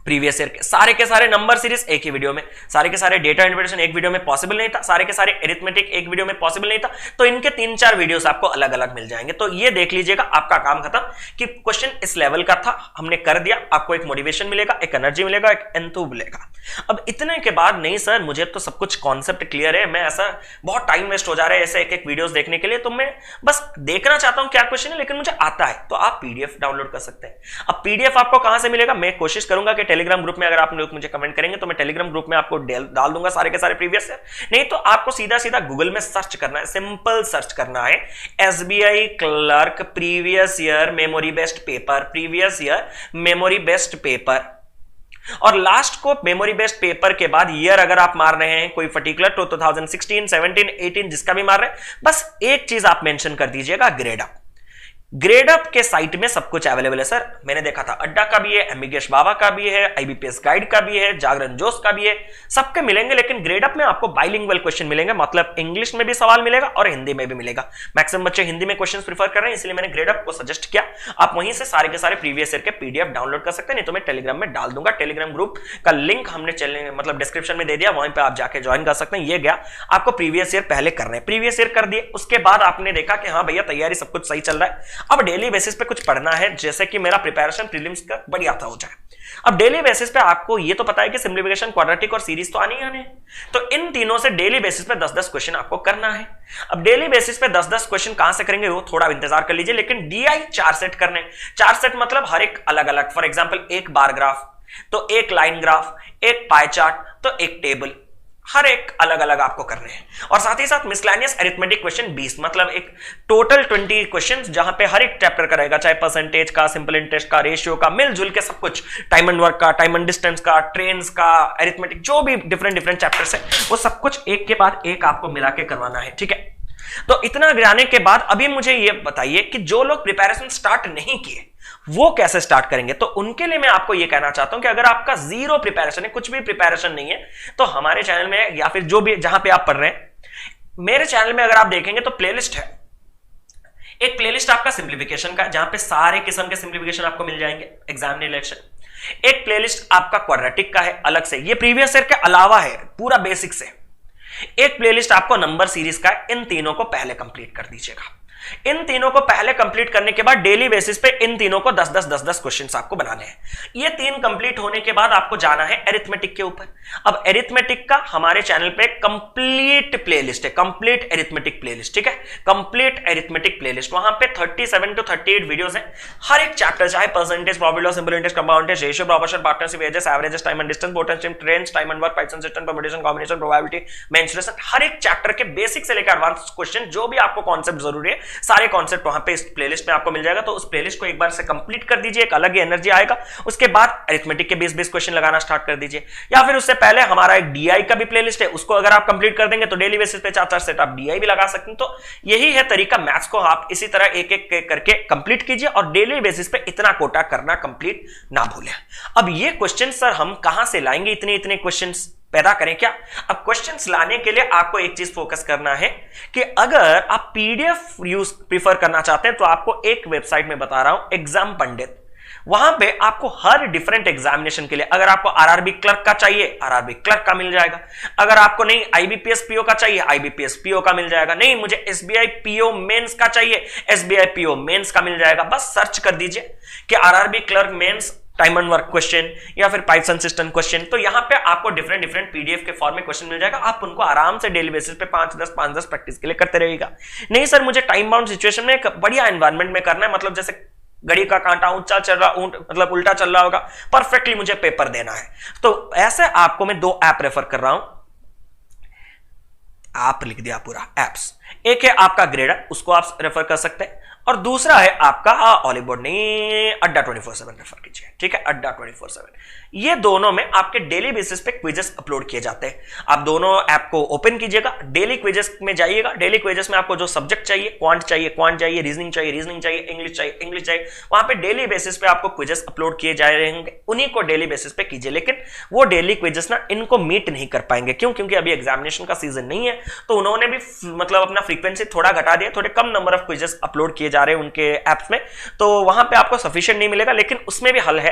Speaker 1: प्रीवियस ईयर के सारे नंबर सीरीज एक ही वीडियो में, सारे के सारे डेटा इंटरप्रिटेशन एक वीडियो में पॉसिबल नहीं था, सारे के सारे एरिथमेटिक एक वीडियो में पॉसिबल नहीं था, तो इनके 3-4 वीडियोस आपको अलग अलग मिल जाएंगे। तो ये देख लीजिएगा, आपका काम खत्म कि क्वेश्चन इस लेवल का था, हमने कर दिया, आपको एक मोटिवेशन मिलेगा, एक एनर्जी मिलेगा, एक एंथू मिलेगा। अब इतने के बाद नहीं सर मुझे तो सब कुछ कॉन्सेप्ट क्लियर है, मैं ऐसा बहुत टाइम वेस्ट हो जा रहा है ऐसे एक वीडियोस देखने के लिए, तो मैं बस देखना चाहता हूं क्या क्वेश्चन है लेकिन मुझे आता है, तो आप पीडीएफ डाउनलोड कर सकते हैं। अब पीडीएफ आपको कहां से मिलेगा? मैं कोशिश करूंगा कि टेलीग्राम ग्रुप में, अगर आप लोग मुझे कमेंट करेंगे तो मैं टेलीग्राम ग्रुप में आपको डाल दूंगा सारे के सारे प्रीवियस ईयर। नहीं तो आपको सीधा सीधा गूगल में सर्च करना है, सिंपल सर्च करना है SBI clerk previous year memory based paper, previous year memory based paper, और लास्ट को मेमोरी बेस्ड पेपर के बाद ईयर अगर आप मार रहे हैं कोई पर्टिकुलर तो 2016, 17, 18 जिसका भी मार रहे हैं, बस एक चीज आप मेंशन कर दीजिएगा, ग्रेड अप। ग्रेडअप के साइट में सब कुछ अवेलेबल है सर। मैंने देखा था अड्डा का भी है, एमबीबीएस बाबा का भी है, आईबीपीएस गाइड का भी है, जागरण जोश का भी है, सबके मिलेंगे। लेकिन ग्रेडअप में आपको बाइलिंगुअल क्वेश्चन मिलेंगे, मतलब इंग्लिश में भी सवाल मिलेगा और हिंदी में भी मिलेगा। मैक्सिमम बच्चे हिंदी में क्वेश्चन प्रीफर कर रहे हैं, इसलिए मैंने ग्रेडअप को सजेस्ट किया। आप वहीं से सारे के सारे प्रीवियस ईयर के पीडीएफ डाउनलोड कर सकते हैं, नहीं तो मैं टेलीग्राम में डाल दूंगा। टेलीग्राम ग्रुप का लिंक हमने मतलब डिस्क्रिप्शन में दे दिया, वहीं पे आप जाके ज्वाइन कर सकते हैं। ये गया आपको प्रीवियस ईयर पहले करने हैं, प्रीवियस ईयर कर दिए, उसके बाद आपने देखा कि हाँ भैया तैयारी सब कुछ सही चल रहा है, अब डेली बेसिस पे कुछ पढ़ना है, जैसे कि मेरा प्रिपरेशन प्रीलिम्स का बढ़िया था हो जाए। अब डेली बेसिस पे आपको ये तो पता है कि सिंप्लीफिकेशन, क्वाड्रेटिक और सीरीज तो आनी है, तो इन तीनों से डेली बेसिस पे 10-10 क्वेश्चन आपको करना है। अब डेली बेसिस पे 10-10 क्वेश्चन कहां से करेंगे वो थोड़ा इंतजार कर लीजिए, लेकिन डीआई 4 सेट करने, 4 सेट मतलब हर एक अलग अलग। फॉर एग्जांपल एक बार ग्राफ, तो एक लाइन ग्राफ, एक पाई चार्ट, तो एक टेबल, हर एक अलग अलग आपको करने हैं। और साथ ही साथ मिसलेनियस अरिथमेटिक क्वेश्चन 20, मतलब एक टोटल 20 क्वेश्चंस, जहां पे हर एक चैप्टर का रहेगा, चाहे परसेंटेज का, सिंपल इंटरेस्ट का, रेशियो का, मिलजुल के सब कुछ, टाइम एंड वर्क का, टाइम एंड डिस्टेंस का, ट्रेन्स का, अरिथमेटिक, जो भी डिफरेंट चैप्टर्स है वो सब कुछ एक के बाद एक आपको मिला के करवाना है, ठीक है। तो इतना जाने के बाद अभी मुझे ये बताइए कि जो लोग प्रिपरेशन स्टार्ट नहीं किए वो कैसे स्टार्ट करेंगे। तो उनके लिए मैं आपको यह कहना चाहता हूं कि अगर आपका जीरो प्रिपरेशन है, कुछ भी प्रिपरेशन नहीं है, तो हमारे चैनल में या फिर जो भी जहां पे आप पढ़ रहे हैं, मेरे चैनल में अगर आप देखेंगे तो प्लेलिस्ट है। एक प्लेलिस्ट आपका सिंप्लीफिकेशन का, जहां पे सारे किस्म के सिंप्लीफिकेशन आपको मिल जाएंगे एग्जामिनेशन। एक प्लेलिस्ट आपका क्वाड्रेटिक का है अलग से, ये प्रीवियस ईयर के अलावा है, पूरा बेसिक से। एक प्लेलिस्ट आपको नंबर सीरीज का है, इन तीनों को पहले कंप्लीट कर दीजिएगा। इन तीनों को पहले कंप्लीट करने के बाद डेली बेसिस पे इन तीनों को 10-10 क्वेश्चंस आपको बनाने हैं। ये 3 कंप्लीट होने के बाद आपको जाना है अरिथमेटिक के ऊपर। अब अरिथमेटिक का हमारे चैनल पे कंप्लीट प्लेलिस्ट है, कंप्लीट अरिथमेटिक प्लेलिस्ट, ठीक है, कंप्लीट अरिथमेटिक प्लेलिस्ट। वहां पे 37 to 38 वीडियोस हैं, हर एक चैप्टर, चाहे percentage, probability, simple interest, compound interest, ratio, proportion, partnership, ages, averages, time and distance, potential, trends, time and work, पाइथन cistern, permutation, combination, probability, mensuration, हर एक चैप्टर के basic से लेकर एडवांस क्वेश्चन, जो भी आपको कॉन्सेप्ट जरूरी है, सारे कॉन्सेप्ट वहां पे इस प्लेलिस्ट में आपको मिल जाएगा। तो उस प्लेलिस्ट को एक बार से कंप्लीट कर दीजिए, एक अलग ही एनर्जी आएगा। उसके बाद अरिथमेटिक के 20-20 क्वेश्चन लगाना स्टार्ट कर दीजिए, या फिर उससे पहले हमारा एक डीआई का भी प्लेलिस्ट है, उसको अगर आप कंप्लीट कर देंगे तो डेली बेसिस पे 4-4 सेट आप डीआई भी लगा सकते हैं। तो यही है तरीका, मैथ्स को आप इसी तरह एक एक करके कंप्लीट कीजिए और डेली बेसिस पे इतना कोटा करना कंप्लीट ना भूलें। अब ये क्वेश्चन सर हम कहां से लाएंगे, इतने क्वेश्चंस पैदा करें क्या? अब क्वेश्चंस लाने के लिए आपको एक चीज फोकस करना है कि अगर आप पीडीएफ यूज प्रीफर करना चाहते हैं तो आपको एक वेबसाइट में बता रहा हूं, एग्जाम पंडित। वहां पे आपको हर डिफरेंट एग्जामिनेशन के लिए, अगर आपको आरआरबी क्लर्क का चाहिए, आरआरबी क्लर्क का मिल जाएगा। अगर आपको नहीं आईबीपीएस पीओ का चाहिए, आईबीपीएस पीओ का मिल जाएगा। नहीं मुझे एसबीआई पीओ मेंस का चाहिए, एसबीआई पीओ मेंस का मिल जाएगा। बस सर्च कर दीजिए कि RRB clerk mains time and work question या फिर पाइथन सिस्टम क्वेश्चन, तो यहां पे आपको डिफरेंट पीडीएफ के फॉर्म में क्वेश्चन मिल जाएगा। आप उनको आराम से डेली बेसिस पे 5-10 प्रैक्टिस के लिए करते रहेगा। नहीं सर मुझे टाइम बाउंड सिचुएशन में एक बढ़िया एनवायरनमेंट में करना है, मतलब जैसे घड़ी का कांटा ऊंचा चल रहा, मतलब उल्टा चल रहा होगा, परफेक्टली मुझे पेपर देना है, तो ऐसे आपको मैं 2 ऐप रेफर कर रहा हूं। आप लिख दिया पूरा एप्स, एक है आपका ग्रेडर, उसको आप रेफर कर सकते हैं, और दूसरा है आपका ऑलिवुड, नहीं अड्डा 24/7 रेफर कीजिए, ठीक है, अड्डा 24/7। ये दोनों में आपके डेली बेसिस पे क्विजेस अपलोड किए जाते हैं। आप दोनों ऐप को ओपन कीजिएगा, डेली क्विजेस में जाइएगा। डेली क्विजेस में आपको जो सब्जेक्ट चाहिए, क्वांट चाहिए, रीजनिंग चाहिए, इंग्लिश चाहिए, वहां पे डेली बेसिस पे आपको क्विजेस अपलोड किए जा रहे होंगे, उन्हीं को डेली बेसिस पे कीजिए। लेकिन वो डेली क्विजेस ना इनको मीट नहीं कर पाएंगे, क्यों? क्योंकि अभी एग्जामिनेशन का सीजन नहीं है, तो उन्होंने भी मतलब अपना फ्रीक्वेंसी थोड़ा घटा दिया, थोड़े कम नंबर ऑफ क्विजेस अपलोड किए जा रहे हैं उनके एप्स में, तो वहां पे आपको सफिशिएंट नहीं मिलेगा। लेकिन उसमें भी हल है,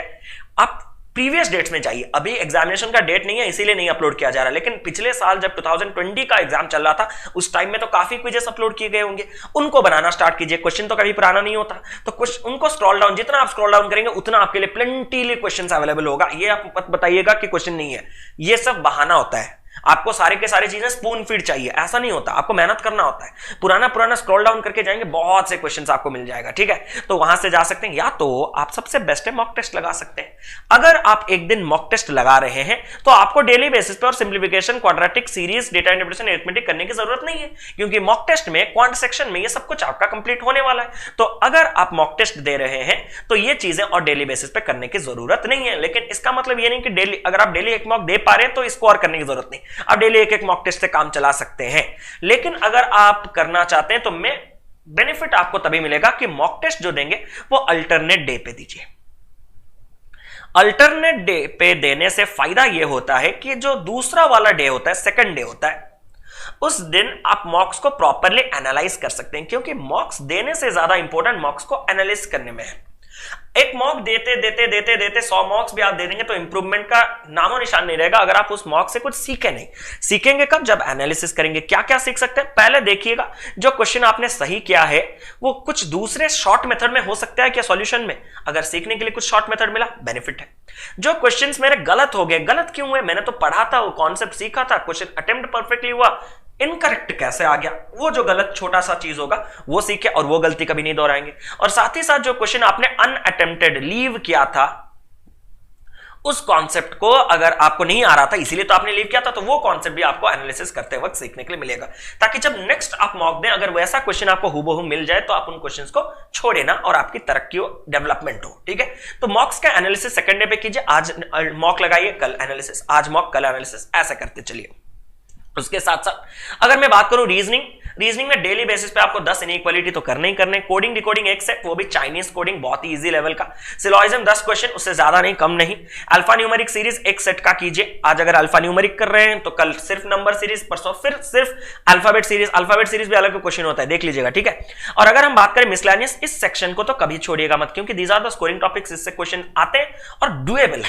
Speaker 1: आप प्रीवियस डेट्स में जाइए। अभी एग्जामिनेशन का डेट नहीं है इसीलिए नहीं अपलोड किया जा रहा, लेकिन पिछले साल जब 2020 का एग्जाम चल रहा था उस टाइम में तो काफी क्विजेस अपलोड किए गए होंगे, उनको बनाना स्टार्ट कीजिए। क्वेश्चन तो कभी पुराना नहीं होता, तो उनको स्क्रॉल डाउन, जितना आप स्क्रॉल डाउन करेंगे उतना आपके लिए प्लेंटीली क्वेश्चंस अवेलेबल होगा। ये आप मत बताइएगा कि क्वेश्चन नहीं है, ये सब बहाना होता है। आपको सारे के सारे चीजें स्पून फीड चाहिए, ऐसा नहीं होता, आपको मेहनत करना होता है। पुराना स्क्रॉल डाउन करके जाएंगे, बहुत से क्वेश्चंस आपको मिल जाएगा, ठीक है। तो वहां से जा सकते हैं, या तो आप सबसे बेस्ट है मॉक टेस्ट लगा सकते हैं। अगर आप एक दिन मॉक टेस्ट लगा रहे हैं तो आपको डेली बेसिस पे और simplification, quadratic, series, data interpretation, arithmetic करने की जरूरत नहीं है, क्योंकि मॉक टेस्ट में क्वांट सेक्शन में ये सब कुछ आपका कंप्लीट होने वाला है। तो अगर आप मॉक टेस्ट दे रहे हैं तो ये चीजें और डेली बेसिस पे करने की जरूरत नहीं है। लेकिन इसका मतलब ये नहीं कि डेली, अगर आप डेली एक मॉक दे पा रहे हैं तो इसको और करने की जरूरत नहीं, आप डेली एक मॉक टेस्ट से काम चला सकते हैं। लेकिन अगर आप करना चाहते हैं तो मैं बेनिफिट आपको तभी मिलेगा कि मॉक टेस्ट जो देंगे वो अल्टरनेट डे पे दीजिए। अल्टरनेट डे पे देने से फायदा ये होता है कि जो दूसरा वाला डे होता है, सेकंड डे होता है, उस दिन आप मॉक्स को प्रॉपरली एनालाइज कर सकते हैं, क्योंकि मॉक्स देने से ज्यादा इंपॉर्टेंट मॉक्स को एनालाइज करने में है। एक मॉक देते देते देते देते 100 मॉक्स भी आप दे देंगे तो इंप्रूवमेंट का नामो निशान नहीं रहेगा अगर आप उस मॉक से कुछ सीखे नहीं। सीखेंगे कब? जब एनालिसिस करेंगे। क्या क्या सीख सकते हैं? पहले देखिएगा जो क्वेश्चन आपने सही किया है वो कुछ दूसरे शॉर्ट मेथड में हो सकता है क्या सॉल्यूशन में। अगर सीखने के लिए कुछ शॉर्ट मेथड मिला, बेनिफिट है। जो क्वेश्चंस मेरे गलत हो गए, गलत क्यों हुए? मैंने तो पढ़ा था, वो कॉन्सेप्ट सीखा था, क्वेश्चन अटेम्प्ट परफेक्टली हुआ, इनकरेक्ट कैसे आ गया? वो जो गलत छोटा सा चीज होगा वो सीखे और वो गलती कभी नहीं दोहराएंगे। और साथ ही साथ जो क्वेश्चन आपने अनअटेम्प्टेड लीव किया था, उस कॉन्सेप्ट को अगर आपको नहीं आ रहा था इसीलिए तो आपने लीव किया था, तो वो कॉन्सेप्ट भी आपको एनालिसिस करते वक्त सीखने के लिए मिलेगा, ताकि जब नेक्स्ट आप मॉक दें अगर वैसा क्वेश्चन आपको हूबहू मिल जाए तो आप उन क्वेश्चंस को छोड़े ना और आपकी तरक्की हो, डेवलपमेंट हो। ठीक है, तो मॉक्स का एनालिसिस सेकंड डे पे कीजिए। आज मॉक लगाइए, कल एनालिसिस, आज मॉक कल एनालिसिस, ऐसे करते चलिए। उसके साथ साथ अगर मैं बात करूं रीजनिंग में डेली बेसिस पे आपको 10 इनइक्वालिटी तो करने ही करने। कोडिंग डिकोडिंग एक सेट, वो भी चाइनीज कोडिंग, बहुत ही इजी लेवल का। सिलोजिज्म 10 क्वेश्चन, उससे ज्यादा नहीं, कम नहीं। अल्फा न्यूमेरिक सीरीज एक सेट का कीजिए। आज अगर अल्फा न्यूमेरिक कर रहे हैं तो कल सिर्फ नंबर सीरीज, परसों फिर सिर्फ अल्फाबेट सीरीज भी अलग क्वेश्चन होता है, देख लीजिएगा। ठीक है, और अगर हम बात करें मिसलेनियस, इस सेक्शन को तो कभी छोड़िएगा मत, क्योंकि these are the scoring topics, इससे क्वेश्चन आते हैं और डुएबल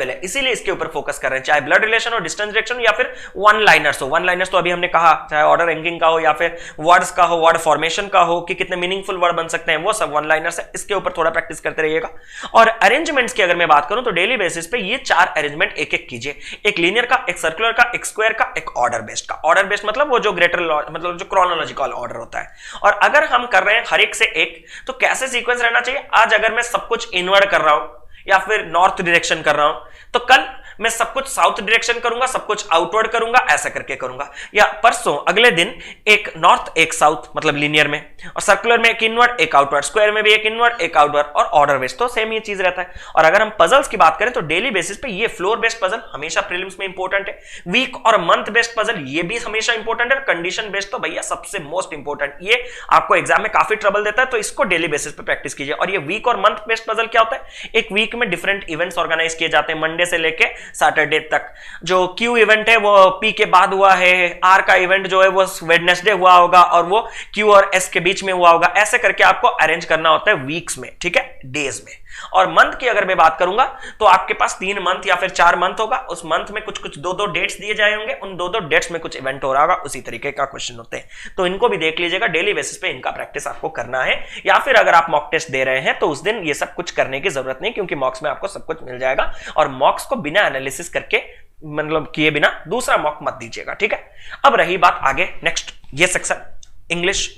Speaker 1: है, इसीलिए इसके ऊपर फोकस कर रहे हैं। चाहे ब्लड रिलेशन हो, डिस्टेंस रिएक्शन या फिर वन लाइनर्स हो। वन लाइनर्स तो अभी हमने कहा, चाहे ऑर्डर रैंकिंग का हो या फिर वर्ड्स का हो, वर्ड फॉर्मेशन का हो कि कितने मीनिंगफुल वर्ड बन सकते हैं, वो सब वन लाइनर्स है। इसके ऊपर थोड़ा प्रैक्टिस करते रहिएगा। और अरेंजमेंट्स की अगर मैं बात करूं तो डेली बेसिस पे ये 4 अरेंजमेंट एक एक कीजिए। एक लीनियर का, एक सर्कुलर का, एक स्क्वायर का, एक ऑर्डर बेस्ड का। ऑर्डर बेस्ड मतलब वो जो ग्रेटर मतलब जो क्रोनोलॉजिकल ऑर्डर होता है। और अगर हम कर रहे हैं हर एक से एक, तो कैसे सीक्वेंस रहना चाहिए? आज अगर मैं सब कुछ इनवर्ड कर रहा हूं या फिर नॉर्थ डायरेक्शन कर रहा हूं, तो कल मैं सब कुछ साउथ डायरेक्शन करूंगा, सब कुछ आउटवर्ड करूंगा, ऐसा करके करूंगा। या परसों अगले दिन एक नॉर्थ एक साउथ, मतलब लीनियर में, और सर्कुलर में एक इनवर्ड एक आउटवर्ड, स्क्वायर में भी एक इनवर्ड एक आउटवर्ड, और ऑर्डर बेस्ड तो सेम ये चीज रहता है। और अगर हम पजल्स की बात करें तो डेली बेसिस पे ये फ्लोर बेस्ड पजल हमेशा प्रीलिम्स में इंपॉर्टेंट है। वीक और मंथ बेस्ड पजल ये भी हमेशा इंपॉर्टेंट है। कंडीशन बेस्ड तो भैया सबसे मोस्ट इंपॉर्टेंट, ये आपको एग्जाम में काफी ट्रबल देता है, तो इसको डेली बेसिस पे प्रैक्टिस कीजिए। और ये वीक और मंथ बेस्ड पजल क्या होता है? एक वीक में डिफरेंट इवेंट्स ऑर्गेनाइज किए जाते हैं, मंडे से लेके सैटरडे तक। जो क्यू इवेंट है वो पी के बाद हुआ है, आर का इवेंट जो है वो वेडनेसडे हुआ होगा, और वो क्यू और एस के बीच में हुआ होगा। ऐसे करके आपको अरेंज करना होता है वीक्स में, ठीक है, डेज में। और मंथ की अगर मैं बात करूंगा तो आपके पास 3 मंथ या फिर 4 मंथ होगा। उस मंथ में कुछ कुछ 2-2 डेट्स दिए जाए होंगे, उन 2-2 डेट्स में कुछ इवेंट हो रहा होगा, उसी तरीके का क्वेश्चन होते हैं। तो इनको भी देख लीजिएगा, डेली बेसिस पे इनका प्रैक्टिस आपको करना है। या फिर अगर आप मॉक टेस्ट दे रहे हैं तो उस दिन ये सब कुछ करने की जरूरत नहीं, क्योंकि मॉक्स में आपको सब कुछ मिल जाएगा। और मॉक्स को बिना एनालिसिस करके, मतलब किए बिना दूसरा मॉक मत दीजिएगा। ठीक है, अब रही बात आगे नेक्स्ट ये सेक्शन इंग्लिश।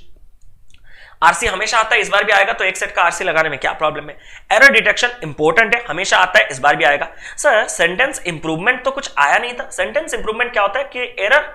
Speaker 1: आरसी हमेशा आता है, इस बार भी आएगा, तो एक सेट का आरसी लगाने में क्या प्रॉब्लम है? एरर डिटेक्शन इंपॉर्टेंट है, हमेशा आता है, इस बार भी आएगा। सर सेंटेंस इंप्रूवमेंट तो कुछ आया नहीं था। सेंटेंस इंप्रूवमेंट क्या होता है कि एरर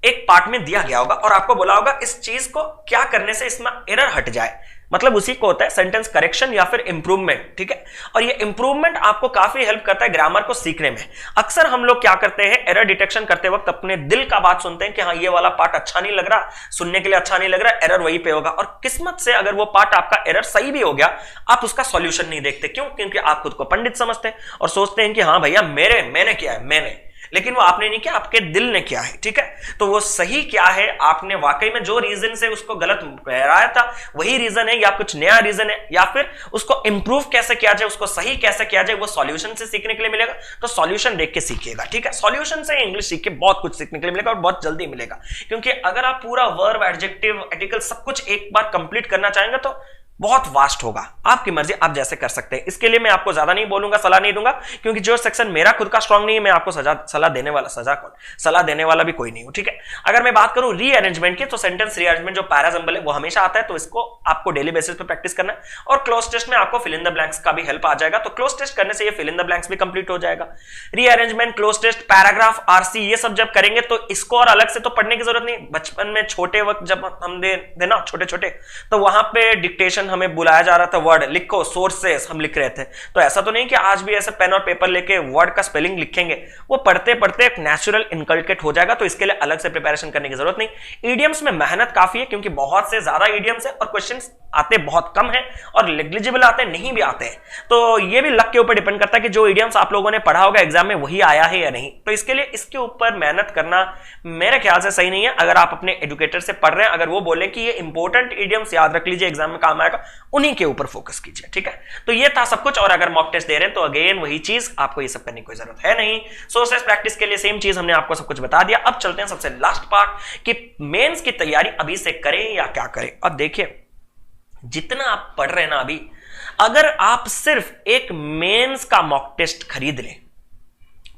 Speaker 1: एक पार्ट में दिया गया होगा और आपको बोला होगा इस चीज को क्या करने से इसमें एरर हट जाए, मतलब उसी को होता है सेंटेंस करेक्शन या फिर इंप्रूवमेंट। ठीक है, और ये इंप्रूवमेंट आपको काफी हेल्प करता है ग्रामर को सीखने में। अक्सर हम लोग क्या करते हैं, एरर डिटेक्शन करते वक्त अपने दिल का बात सुनते हैं कि हाँ ये वाला पार्ट अच्छा नहीं लग रहा, सुनने के लिए अच्छा नहीं लग रहा, एरर वहीं पे होगा। और किस्मत से अगर वो पार्ट आपका एरर सही भी हो गया, आप उसका सॉल्यूशन नहीं देखते। क्यों? क्योंकि आप खुद को पंडित समझते हैं और सोचते हैं कि हाँ भैया मैंने किया है, मैंने, लेकिन वो आपने नहीं किया, आपके दिल ने किया है। ठीक है, तो वो सही क्या है, आपने वाकई में जो रीजन से उसको गलत ठहराया था वही रीजन है, या कुछ नया रीजन है, या फिर उसको इंप्रूव कैसे किया जाए, उसको सही कैसे किया जाए, वो सॉल्यूशन से सीखने के लिए मिलेगा। तो सॉल्यूशन देख के सीखिएगा। ठीक है, सॉल्यूशन से इंग्लिश सीख के बहुत कुछ सीखने के लिए मिलेगा और बहुत जल्दी मिलेगा। क्योंकि अगर आप पूरा वर्ब, एडजेक्टिव, आर्टिकल सब कुछ एक बार कंप्लीट करना चाहेंगे तो बहुत वास्ट होगा। आपकी मर्जी, आप जैसे कर सकते हैं। इसके लिए मैं आपको ज्यादा नहीं बोलूंगा, सलाह नहीं दूंगा, क्योंकि जो सेक्शन मेरा खुद का स्ट्रांग नहीं है, मैं आपको सलाह देने वाला भी कोई नहीं हूं। ठीक है, अगर मैं बात करूं रीअरेंजमेंट की, तो सेंटेंस रीअरेंजमेंट जो पैराजम्बल है वो हमेशा आता है, तो इसको आपको डेली बेसिस पे प्रैक्टिस करना है। और क्लोज टेस्ट में आपको फिल इन द ब्लैंक्स का भी हेल्प आ जाएगा, तो क्लोज टेस्ट करने से ये फिल इन द ब्लैंक्स भी कंप्लीट हो जाएगा। Rearrangement, cloze test, paragraph, RC, ये सब जब करेंगे तो इसको और अलग से तो पढ़ने की जरूरत नहीं। बचपन में छोटे वक्त जब हम देना छोटे छोटे, तो वहां पे डिक्टेशन क्वेश्चन हमें बुलाया जा रहा था, वर्ड लिखो, सोर्सेस हम लिख रहे थे, तो ऐसा तो नहीं कि आज भी ऐसे पेन और पेपर लेके वर्ड का स्पेलिंग लिखेंगे, वो पढ़ते पढ़ते एक नेचुरल इनकल्केट हो जाएगा, तो इसके लिए अलग से प्रिपरेशन करने की जरूरत नहीं। ईडियम्स में मेहनत काफी है क्योंकि बहुत से ज्यादा ईडियम्स है और क्वेश्चंस आते बहुत कम है और नेग्लिजिबल आते हैं, नहीं भी आते हैं, तो ये भी लक के ऊपर डिपेंड करता है कि जो ईडियम्स आप लोगों ने पढ़ा होगा एग्जाम में वही आया है या नहीं। तो इसके लिए इसके ऊपर मेहनत करना मेरे ख्याल से सही नहीं है। अगर आप अपने एजुकेटर से पढ़ रहे हैं, अगर वो बोले कि ये इंपॉर्टेंट ईडियम्स याद रख लीजिए, एग्जाम में काम आएगा, उन्हीं के ऊपर फोकस कीजिए, ठीक है। तो ये था सब कुछ। और अगर मॉक टेस्ट दे रहे हैं तो अगेन वही चीज, आपको ये सब करने की कोई जरूरत है नहीं। सोर्सेस प्रैक्टिस के लिए सेम चीज, हमने आपको सब कुछ बता दिया। अब चलते हैं सबसे लास्ट पार्ट कि मेंस की तैयारी अभी से करें या क्या करें। अब देखिए, जितना आप पढ़ रहे हैं ना अभी, अगर आप सिर्फ एक मेंस का मॉक टेस्ट खरीद लें,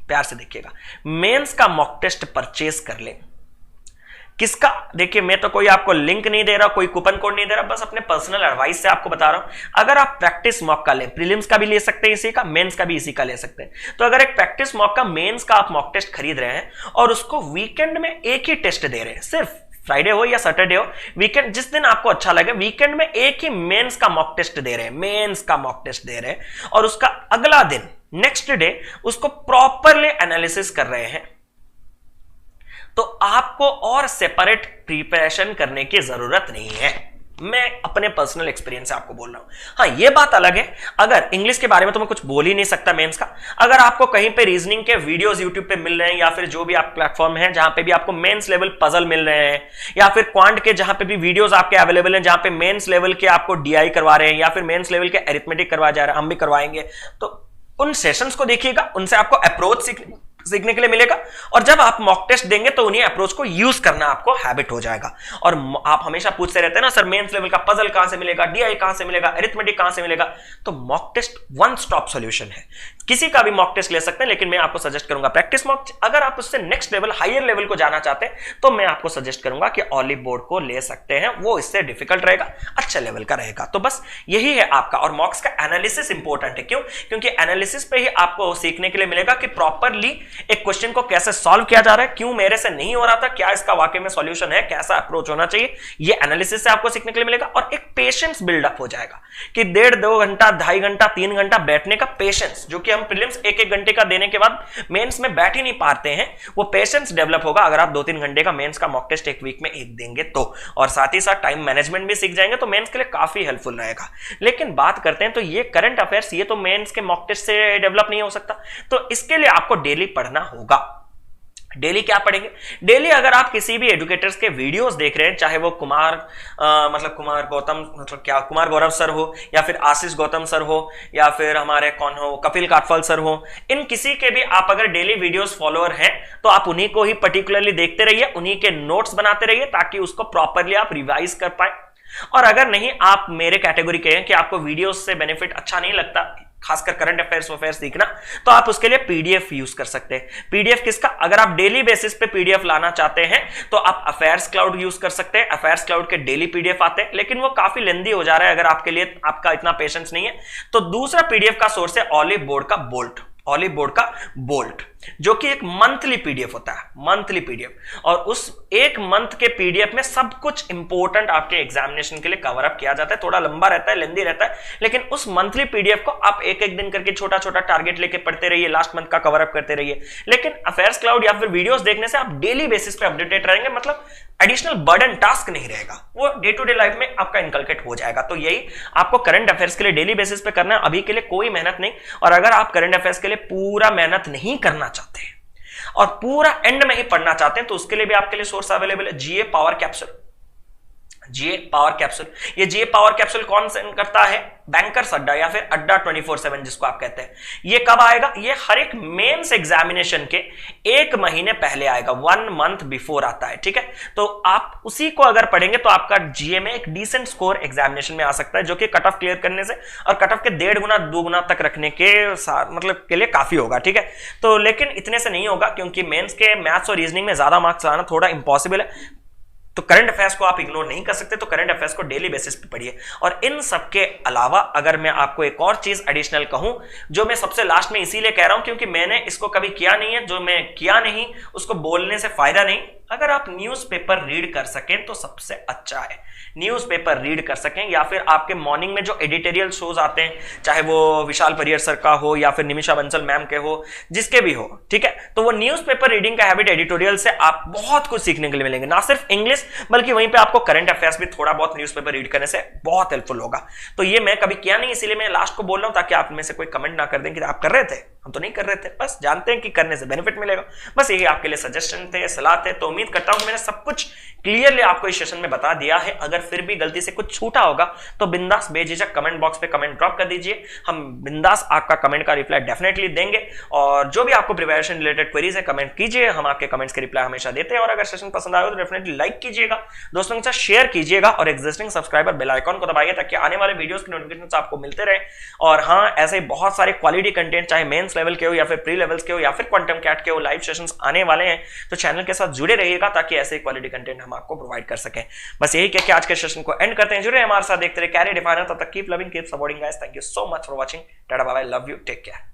Speaker 1: प्यार से देखिएगा, मेंस का मॉक टेस्ट परचेज कर लें, किसका, देखिए मैं तो कोई आपको लिंक नहीं दे रहा, कोई कूपन कोड नहीं दे रहा, बस अपने पर्सनल एडवाइस से आपको बता रहा हूं। अगर आप प्रैक्टिस मॉक का लें, प्रीलिम्स का भी ले सकते हैं इसी का, मेंस का भी इसी का ले सकते हैं। तो अगर एक प्रैक्टिस मॉक का, मेंस का आप मॉक टेस्ट खरीद रहे हैं और उसको वीकेंड में एक ही टेस्ट दे रहे हैं, सिर्फ फ्राइडे हो या सैटरडे हो, वीकेंड जिस दिन आपको अच्छा लगे, वीकेंड में एक ही मेंस का मॉक टेस्ट दे रहे हैं, मेंस का मॉक टेस्ट दे रहे हैं, और उसका अगला दिन नेक्स्ट डे उसको प्रॉपरली एनालिसिस कर रहे हैं, तो आपको और सेपरेट प्रिपरेशन करने की जरूरत नहीं है। मैं अपने पर्सनल एक्सपीरियंस से आपको बोल रहा हूं। हाँ, ये बात अलग है, अगर इंग्लिश के बारे में तो मैं कुछ बोल ही नहीं सकता मेंस का, अगर आपको कहीं पे रीजनिंग के वीडियोस यूट्यूब पे मिल रहे हैं, या फिर जो भी आप प्लेटफॉर्म है जहां पे भी आपको मेंस लेवल पजल मिल रहे हैं, या फिर क्वांट के जहां पे भी वीडियोस आपके अवेलेबल हैं, जहां पे मेंस लेवल के आपको डीआई करवा रहे हैं, या फिर मेंस लेवल के अरिथमेटिक करवाया जा रहा है, हम भी करवाएंगे, तो उन सेशंस को देखिएगा, उनसे आपको अप्रोच सीखने के लिए मिलेगा। और जब आप मॉक टेस्ट देंगे तो उन्हीं अप्रोच को यूज करना आपको हैबिट हो जाएगा। और आप हमेशा पूछते रहते हैं ना, सर मेंस लेवल का पजल कहां से मिलेगा, डीआई कहां से मिलेगा, अरिथमेटिक कहां से मिलेगा, तो mock test one stop solution है। किसी का भी मॉक टेस्ट ले सकते हैं, लेकिन मैं आपको सजेस्ट करूंगा प्रैक्टिस मॉक। अगर आप उससे नेक्स्ट लेवल, हायर लेवल को जाना चाहते हैं, तो मैं आपको सजेस्ट करूंगा कि ऑलिव बोर्ड को ले सकते हैं, वो इससे डिफिकल्ट रहेगा, अच्छे लेवल का रहेगा। तो बस यही है आपका। और मॉक्स का एनालिसिस इंपॉर्टेंट है, क्यों? क्योंकि एनालिसिस पे ही आपको सीखने के लिए मिलेगा कि प्रॉपरली एक क्वेश्चन को कैसे सॉल्व किया जा रहा है, क्यों मेरे से नहीं हो रहा था, क्या इसका वाकई में सॉल्यूशन है, कैसा अप्रोच होना चाहिए, ये एनालिसिस से आपको सीखने के लिए मिलेगा। और एक पेशेंस बिल्डअप हो जाएगा कि 1.5-2 घंटा, 2.5 घंटा, 3 घंटा बैठने का पेशेंस, जो कि हम प्रीलिम्स 1-1 घंटे का देने के बाद मेंस में बैठ ही नहीं पाते हैं, वो पेशेंस डेवलप होगा अगर आप 2-3 घंटे का मेंस का मॉक टेस्ट एक वीक में एक देंगे तो। और साथ ही साथ टाइम मैनेजमेंट भी सीख जाएंगे, तो मेंस के लिए काफी हेल्पफुल रहेगा। लेकिन बात करते हैं, तो ये करंट अफेयर्स, ये तो मेंस के मॉक टेस्ट से डेवलप नहीं हो सकता, तो इसके लिए आपको डेली पढ़ना होगा। डेली क्या पढ़ेंगे? डेली अगर आप किसी भी एजुकेटर्स के वीडियोस देख रहे हैं, चाहे वो कुमार गौरव सर हो, या फिर आशीष गौतम सर हो, या फिर हमारे कौन हो, कपिल काटफल सर हो, इन किसी के भी आप अगर डेली वीडियोस फॉलोअर हैं, तो आप उन्हीं को ही पर्टिकुलरली देखते रहिए, उन्हीं के नोट्स बनाते रहिए, ताकि उसको प्रॉपरली आप रिवाइज कर पाए। और अगर नहीं, आप मेरे कैटेगरी के हैं कि आपको वीडियोस से बेनिफिट अच्छा नहीं लगता, खासकर करंट अफेयर्स सीखना, तो आप उसके लिए पीडीएफ यूज कर सकते हैं। पीडीएफ किसका? अगर आप डेली बेसिस पे पीडीएफ लाना चाहते हैं तो आप अफेयर्स क्लाउड यूज कर सकते हैं। अफेयर्स क्लाउड के डेली पीडीएफ आते हैं, लेकिन वो काफी लेंदी हो जा रहा है, अगर आपके लिए आपका इतना पेशेंस नहीं है। तो दूसरा पीडीएफ का सोर्स है ऑलिव बोर्ड का बोल्ट, जो कि एक मंथली पीडीएफ होता है, मंथली पीडीएफ। और उस एक मंथ के पीडीएफ में सब कुछ इंपॉर्टेंट आपके एग्जामिनेशन के लिए कवर अप किया जाता है। थोड़ा लंबा रहता है, लेंदी रहता है, लेकिन उस मंथली पीडीएफ को आप एक एक दिन करके छोटा छोटा टारगेट लेके पढ़ते रहिए, लास्ट मंथ का कवर अप करते रहिए। लेकिन अफेयर्स क्लाउड या फिर वीडियोस देखने से आप डेली बेसिस पे अपडेटेड रहेंगे, मतलब एडिशनल बर्डन टास्क नहीं रहेगा, वो डे टू डे लाइफ में आपका इनकलकेट हो जाएगा। तो यही आपको करंट अफेयर्स के लिए डेली बेसिस पे करना है, अभी के लिए कोई मेहनत नहीं। और अगर आप करंट अफेयर्स के लिए पूरा मेहनत नहीं करना चाहते हैं और पूरा एंड में ही पढ़ना चाहते हैं, तो उसके लिए भी आपके लिए सोर्स अवेलेबल है, जीए पावर कैप्सूल। ये जीए पावर कैप्सूल कौन से करता है? बैंकर्स अड्डा या फिर अड्डा 24/7 जिसको आप कहते हैं। ये कब आएगा? ये हर एक मेंस एग्जामिनेशन के 1 महीने पहले आएगा, 1 मंथ बिफोर आता है, ठीक है। तो आप उसी को अगर पढ़ेंगे तो आपका जीए में एक डिसेंट स्कोर एग्जामिनेशन में आ सकता है, जो कि कट ऑफ क्लियर करने से और कट ऑफ के 1.5 गुना 2 गुना तक रखने के मतलब के लिए काफी होगा, ठीक है। तो लेकिन इतने से नहीं होगा, क्योंकि मेंस के मैथ्स और रीजनिंग में ज्यादा मार्क्स लाना थोड़ा इंपॉसिबल है। तो करंट अफेयर्स को आप इग्नोर नहीं कर सकते, तो करंट अफेयर्स को डेली बेसिस पे पढ़िए। और इन सब के अलावा अगर मैं आपको एक और चीज एडिशनल कहूं, जो मैं सबसे लास्ट में इसीलिए कह रहा हूं क्योंकि मैंने इसको कभी किया नहीं है, जो मैं किया नहीं उसको बोलने से फायदा नहीं। अगर आप न्यूज़पेपर रीड कर सकें तो सबसे अच्छा है, न्यूज़पेपर रीड कर सकें, या फिर आपके मॉर्निंग में जो एडिटोरियल शोज आते हैं, चाहे वो विशाल परियर सर का हो या फिर निमिषा बंसल मैम के हो, जिसके भी हो, ठीक है, तो वो न्यूज़पेपर रीडिंग का हैबिट, एडिटोरियल से आप बहुत कुछ सीखने के लिए मिलेंगे, ना सिर्फ इंग्लिश बल्कि वहीं पे आपको करंट अफेयर्स भी थोड़ा बहुत न्यूज़पेपर रीड करने से बहुत हेल्पफुल होगा। तो ये मैं कभी किया नहीं, इसीलिए मैं लास्ट को बोल रहा हूं ताकि आप में से कोई कमेंट ना कर दें कि आप कर रहे थे, हम तो नहीं कर रहे थे, बस जानते हैं कि करने से बेनिफिट मिलेगा, बस यही आपके लिए सजेशन थे, सलाह थे। तो उम्मीद करता हूं मैंने सब कुछ क्लियरली आपको इस सेशन में बता दिया है। अगर फिर भी गलती से कुछ छूटा होगा तो बिंदास बेझिझक कमेंट बॉक्स पे कमेंट ड्रॉप कर दीजिए, हम बिंदास आपका कमेंट का रिप्लाई डेफिनेटली देंगे। और जो भी आपको प्रिपरेशन रिलेटेड क्वेरीज है कमेंट कीजिए, हम आपके कमेंट्स के रिप्लाई हमेशा देते हैं। और अगर सेशन पसंद आए तो डेफिनेटली लाइक कीजिएगा, दोस्तों के साथ शेयर कीजिएगा और एग्जिस्टिंग सब्सक्राइबर बेल आइकॉन को दबाइए ताकि आने वाले वीडियोस की नोटिफिकेशन आपको मिलते रहे। और हाँ, ऐसे ही बहुत सारे क्वालिटी कंटेंट, चाहे मेंस लेवल के हो या फिर प्री लेवल्स के हो या फिर क्वांटम कैट के हो, लाइव सेशंस आने वाले हैं, तो चैनल के साथ जुड़े रहिएगा ताकि ऐसे क्वालिटी कंटेंट हम आपको प्रोवाइड कर सकें। बस यही कह के आज के सेशन को एंड करते हैं। जुड़े हमारे साथ, देखते रहे कैरियर डिफाइनर। तब तक keep loving, keep supporting guys. Thank you so much for watching. Tata bye bye, love you, take care.